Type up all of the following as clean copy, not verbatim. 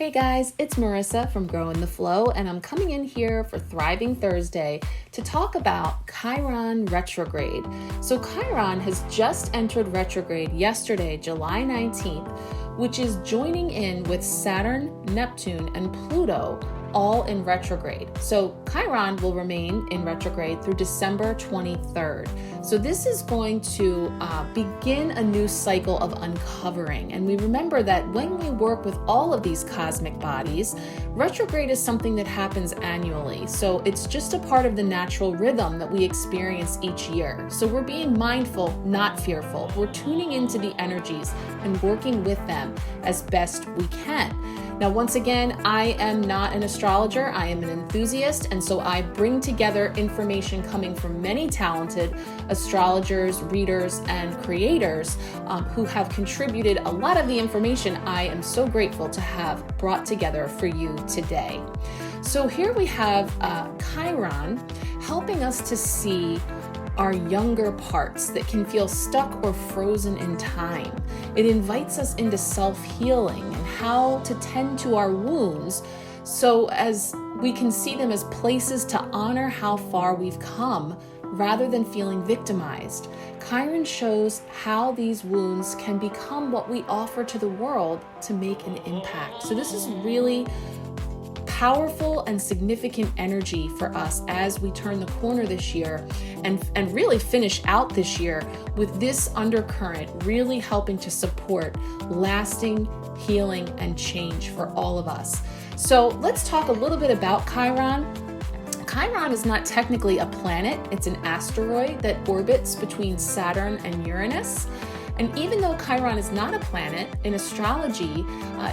Hey guys, it's Marissa from Grow in the Flow, and I'm coming in here for Thriving Thursday to talk about Chiron Retrograde. So Chiron has just entered retrograde yesterday, July 19th, which is joining in with Saturn, Neptune, and Pluto all in retrograde. So Chiron will remain in retrograde through December 23rd. So this is going to begin a new cycle of uncovering. And we remember that when we work with all of these cosmic bodies, retrograde is something that happens annually. So it's just a part of the natural rhythm that we experience each year. So we're being mindful, not fearful. We're tuning into the energies and working with them as best we can. Now, once again, I am not an astrologer, I am an enthusiast, and so I bring together information coming from many talented astrologers, readers, and creators who have contributed a lot of the information I am so grateful to have brought together for you today. So here we have Chiron helping us to see our younger parts that can feel stuck or frozen in time. It invites us into self-healing and how to tend to our wounds so as we can see them as places to honor how far we've come rather than feeling victimized. Chiron shows how these wounds can become what we offer to the world to make an impact. So this is really powerful and significant energy for us as we turn the corner this year and really finish out this year with this undercurrent really helping to support lasting healing and change for all of us. So let's talk a little bit about Chiron. Chiron is not technically a planet, it's an asteroid that orbits between Saturn and Uranus. And even though Chiron is not a planet, in astrology,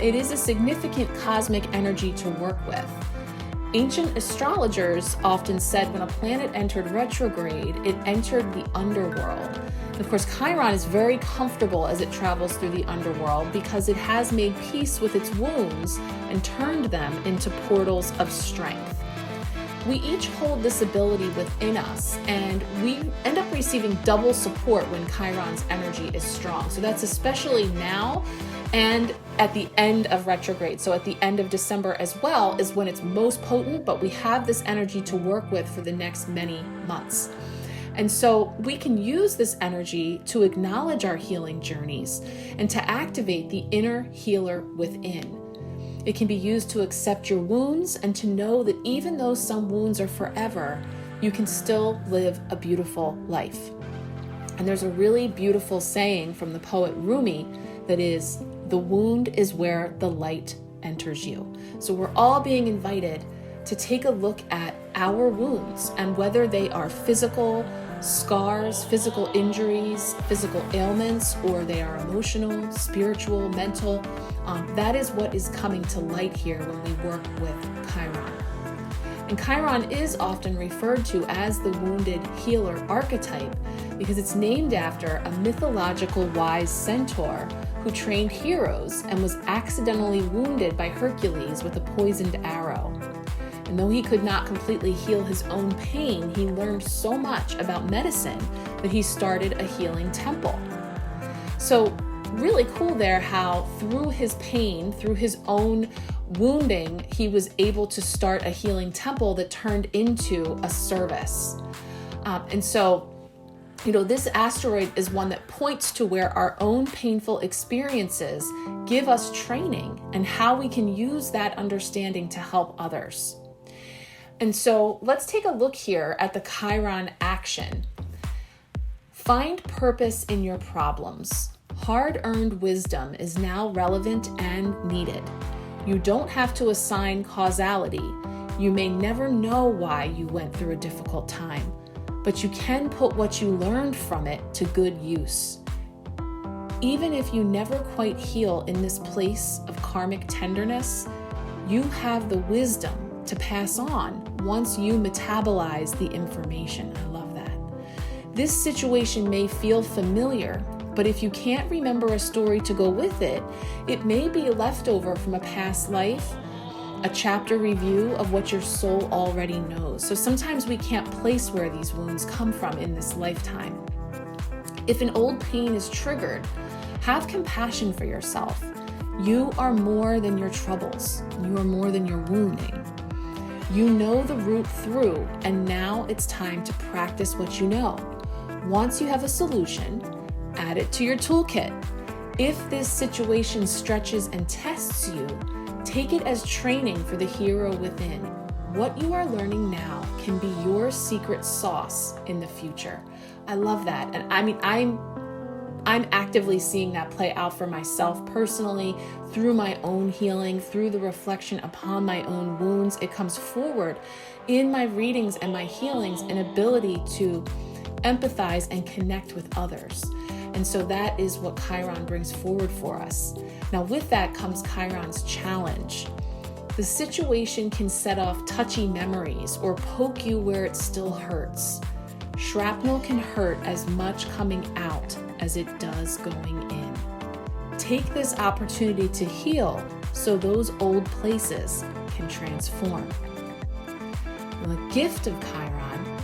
it is a significant cosmic energy to work with. Ancient astrologers often said when a planet entered retrograde, it entered the underworld. And of course, Chiron is very comfortable as it travels through the underworld because it has made peace with its wounds and turned them into portals of strength. We each hold this ability within us, and we end up receiving double support when Chiron's energy is strong. So that's especially now and at the end of retrograde. So at the end of December as well is when it's most potent, but we have this energy to work with for the next many months. And so we can use this energy to acknowledge our healing journeys and to activate the inner healer within. It can be used to accept your wounds and to know that even though some wounds are forever, you can still live a beautiful life. And there's a really beautiful saying from the poet Rumi that is, "The wound is where the light enters you." So we're all being invited to take a look at our wounds and whether they are physical scars, physical injuries, physical ailments, or they are emotional, spiritual, mental. That is what is coming to light here when we work with Chiron. And Chiron is often referred to as the wounded healer archetype because it's named after a mythological wise centaur who trained heroes and was accidentally wounded by Hercules with a poisoned arrow. And though he could not completely heal his own pain, he learned so much about medicine that he started a healing temple. So really cool there how through his pain, through his own wounding, he was able to start a healing temple that turned into a service. And so, this asteroid is one that points to where our own painful experiences give us training and how we can use that understanding to help others. And so let's take a look here at the Chiron action. Find purpose in your problems. Hard-earned wisdom is now relevant and needed. You don't have to assign causality. You may never know why you went through a difficult time, but you can put what you learned from it to good use. Even if you never quite heal in this place of karmic tenderness, you have the wisdom to pass on once you metabolize the information. I love that. This situation may feel familiar, but if you can't remember a story to go with it, it may be leftover from a past life, a chapter review of what your soul already knows. So sometimes we can't place where these wounds come from in this lifetime. If an old pain is triggered, have compassion for yourself. You are more than your troubles. You are more than your wounding. You know the route through, and now it's time to practice what you know. Once you have a solution, add it to your toolkit. If this situation stretches and tests you, take it as training for the hero within. What you are learning now can be your secret sauce in the future. I love that. And I mean, I'm actively seeing that play out for myself personally through my own healing, through the reflection upon my own wounds. It comes forward in my readings and my healings, an ability to empathize and connect with others. And so that is what Chiron brings forward for us. Now with that comes Chiron's challenge. The situation can set off touchy memories or poke you where it still hurts. Shrapnel can hurt as much coming out as it does going in. Take this opportunity to heal so those old places can transform. The gift of Chiron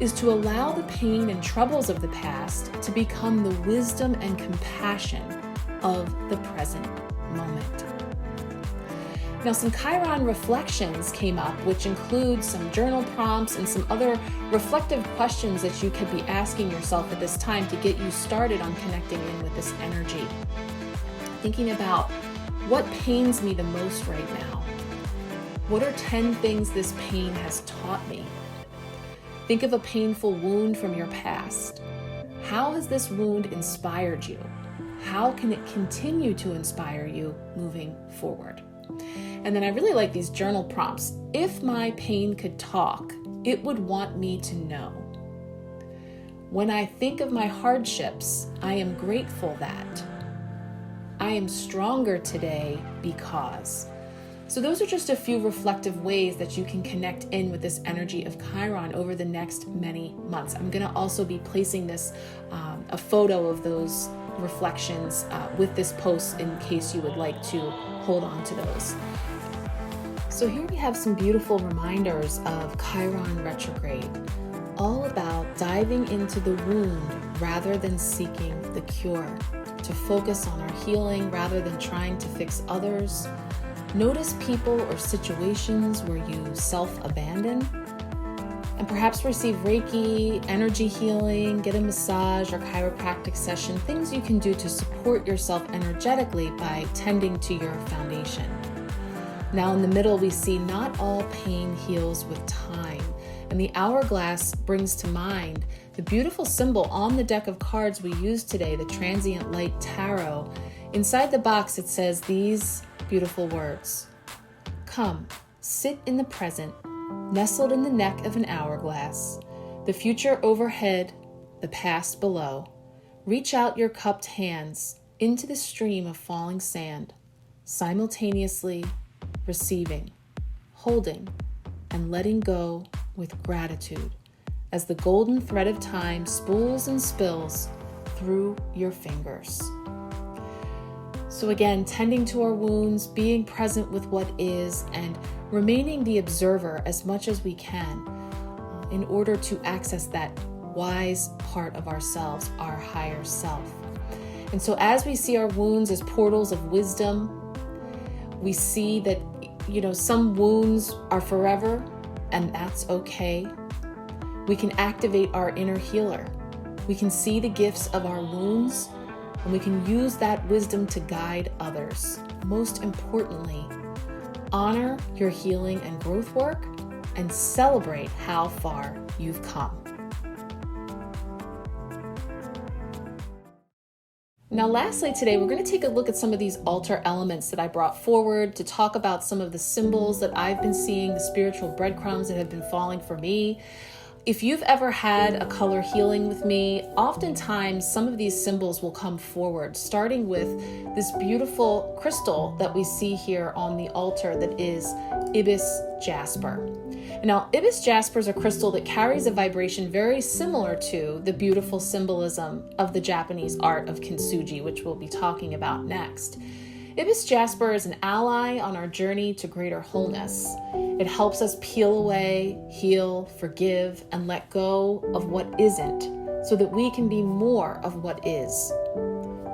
is to allow the pain and troubles of the past to become the wisdom and compassion of the present moment. Now, some Chiron reflections came up, which include some journal prompts and some other reflective questions that you could be asking yourself at this time to get you started on connecting in with this energy. Thinking about what pains me the most right now. What are 10 things this pain has taught me? Think of a painful wound from your past. How has this wound inspired you? How can it continue to inspire you moving forward? And then I really like these journal prompts. If my pain could talk, it would want me to know. When I think of my hardships, I am grateful that I am stronger today because. So those are just a few reflective ways that you can connect in with this energy of Chiron over the next many months. I'm going to also be placing this, a photo of those reflections with this post in case you would like to hold on to those. So here we have some beautiful reminders of Chiron Retrograde, all about diving into the wound rather than seeking the cure, to focus on our healing rather than trying to fix others. Notice people or situations where you self-abandon, and perhaps receive Reiki, energy healing, get a massage or chiropractic session, things you can do to support yourself energetically by tending to your foundation. Now in the middle, we see not all pain heals with time. And the hourglass brings to mind the beautiful symbol on the deck of cards we use today, the Transient Light Tarot. Inside the box, it says these beautiful words: "Come, sit in the present, nestled in the neck of an hourglass, the future overhead, the past below. Reach out your cupped hands into the stream of falling sand, simultaneously receiving, holding, and letting go with gratitude as the golden thread of time spools and spills through your fingers." So again, tending to our wounds, being present with what is, and remaining the observer as much as we can in order to access that wise part of ourselves, our higher self. And so as we see our wounds as portals of wisdom, we see that, some wounds are forever, and that's okay. We can activate our inner healer. We can see the gifts of our wounds, and we can use that wisdom to guide others. Most importantly, honor your healing and growth work and celebrate how far you've come. Now, lastly, today we're going to take a look at some of these altar elements that I brought forward to talk about some of the symbols that I've been seeing, the spiritual breadcrumbs that have been falling for me. If you've ever had a color healing with me, oftentimes some of these symbols will come forward, starting with this beautiful crystal that we see here on the altar that is ibis jasper. Now, ibis jasper is a crystal that carries a vibration very similar to the beautiful symbolism of the Japanese art of kintsugi, which we'll be talking about next. Ibis jasper is an ally on our journey to greater wholeness. It helps us peel away, heal, forgive, and let go of what isn't so that we can be more of what is.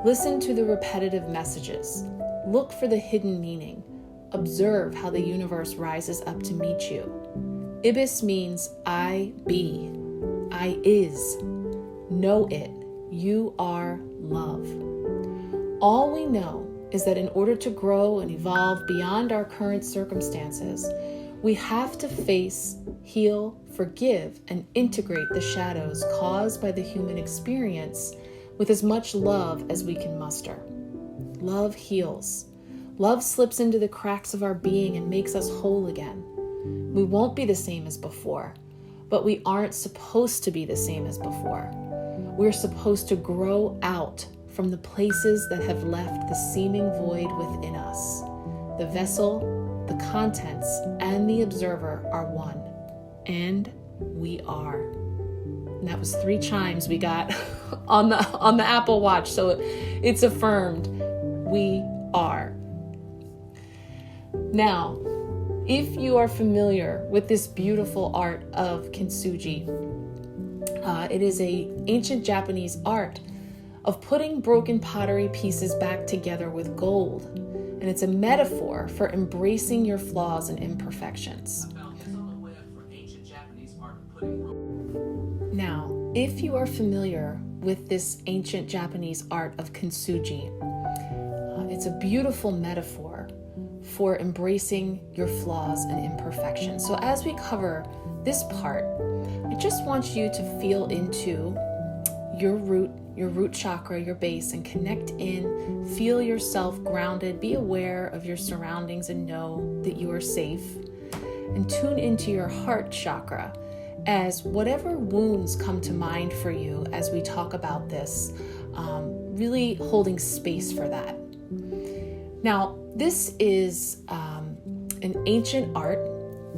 Listen to the repetitive messages. Look for the hidden meaning. Observe how the universe rises up to meet you. Ibis means I be. I is. Know it. You are love. All we know is that in order to grow and evolve beyond our current circumstances, we have to face, heal, forgive, and integrate the shadows caused by the human experience with as much love as we can muster. Love heals. Love slips into the cracks of our being and makes us whole again. We won't be the same as before, but we aren't supposed to be the same as before. We're supposed to grow out from the places that have left the seeming void within us. The vessel, the contents, and the observer are one, and we are. And that was 3 chimes we got on the Apple Watch, so it's affirmed. We are. Now, if you are familiar with this beautiful art of kintsugi, it is an ancient Japanese art of putting broken pottery pieces back together with gold. And it's a metaphor for embracing your flaws and imperfections. Now, if you are familiar with this ancient Japanese art of kintsugi, it's a beautiful metaphor for embracing your flaws and imperfections. So as we cover this part, I just want you to feel into your root chakra, your base, and connect in. Feel yourself grounded. Be aware of your surroundings and know that you are safe. And tune into your heart chakra as whatever wounds come to mind for you as we talk about this, really holding space for that. Now, this is an ancient art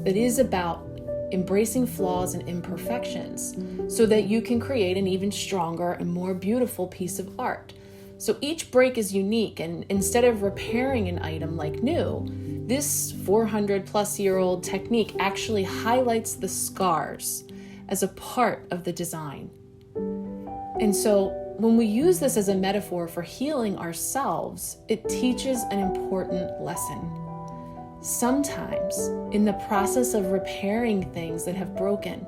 that is about embracing flaws and imperfections so that you can create an even stronger and more beautiful piece of art. So each break is unique, and instead of repairing an item like new, this 400 plus year old technique actually highlights the scars as a part of the design. And so when we use this as a metaphor for healing ourselves, it teaches an important lesson. Sometimes, in the process of repairing things that have broken,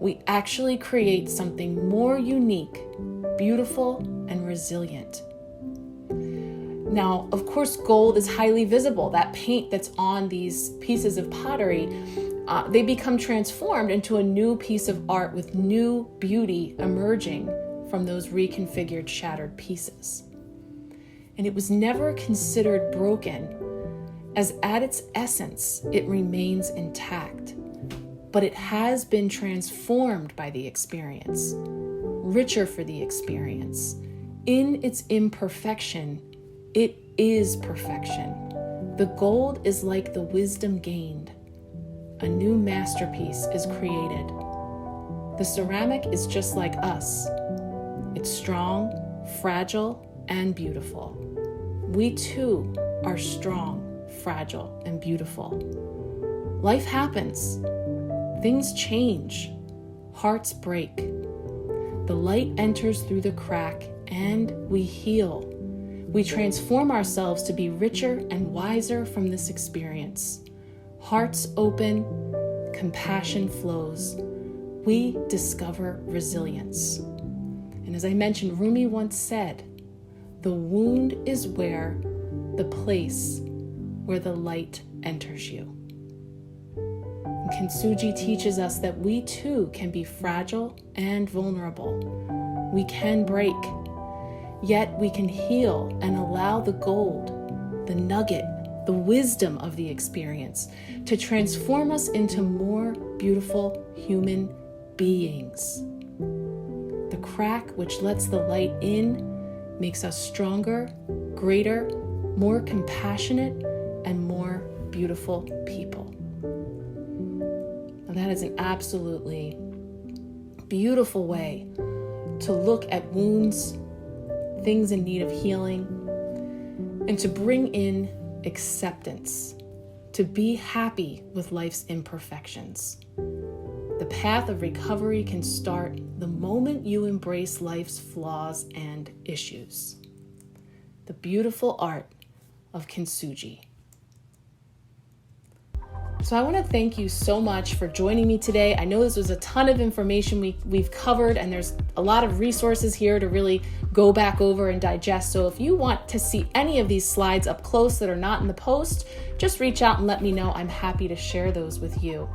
we actually create something more unique, beautiful, and resilient. Now, of course, gold is highly visible. That paint that's on these pieces of pottery, they become transformed into a new piece of art with new beauty emerging from those reconfigured, shattered pieces. And it was never considered broken, as at its essence, it remains intact. But it has been transformed by the experience, richer for the experience. In its imperfection, it is perfection. The gold is like the wisdom gained. A new masterpiece is created. The ceramic is just like us. It's strong, fragile, and beautiful. We too are strong, fragile, and beautiful. Life happens. Things change. Hearts break. The light enters through the crack and we heal. We transform ourselves to be richer and wiser from this experience. Hearts open, compassion flows. We discover resilience. And as I mentioned, Rumi once said, the wound is the place where the light enters you. And Kintsugi teaches us that we too can be fragile and vulnerable. We can break, yet we can heal and allow the gold, the nugget, the wisdom of the experience to transform us into more beautiful human beings. The crack which lets the light in makes us stronger, greater, more compassionate, and more beautiful people. Now that is an absolutely beautiful way to look at wounds, things in need of healing, and to bring in acceptance, to be happy with life's imperfections. The path of recovery can start the moment you embrace life's flaws and issues. The beautiful art of Kintsugi. So I want to thank you so much for joining me today. I know this was a ton of information we've covered, and there's a lot of resources here to really go back over and digest. So if you want to see any of these slides up close that are not in the post, just reach out and let me know. I'm happy to share those with you.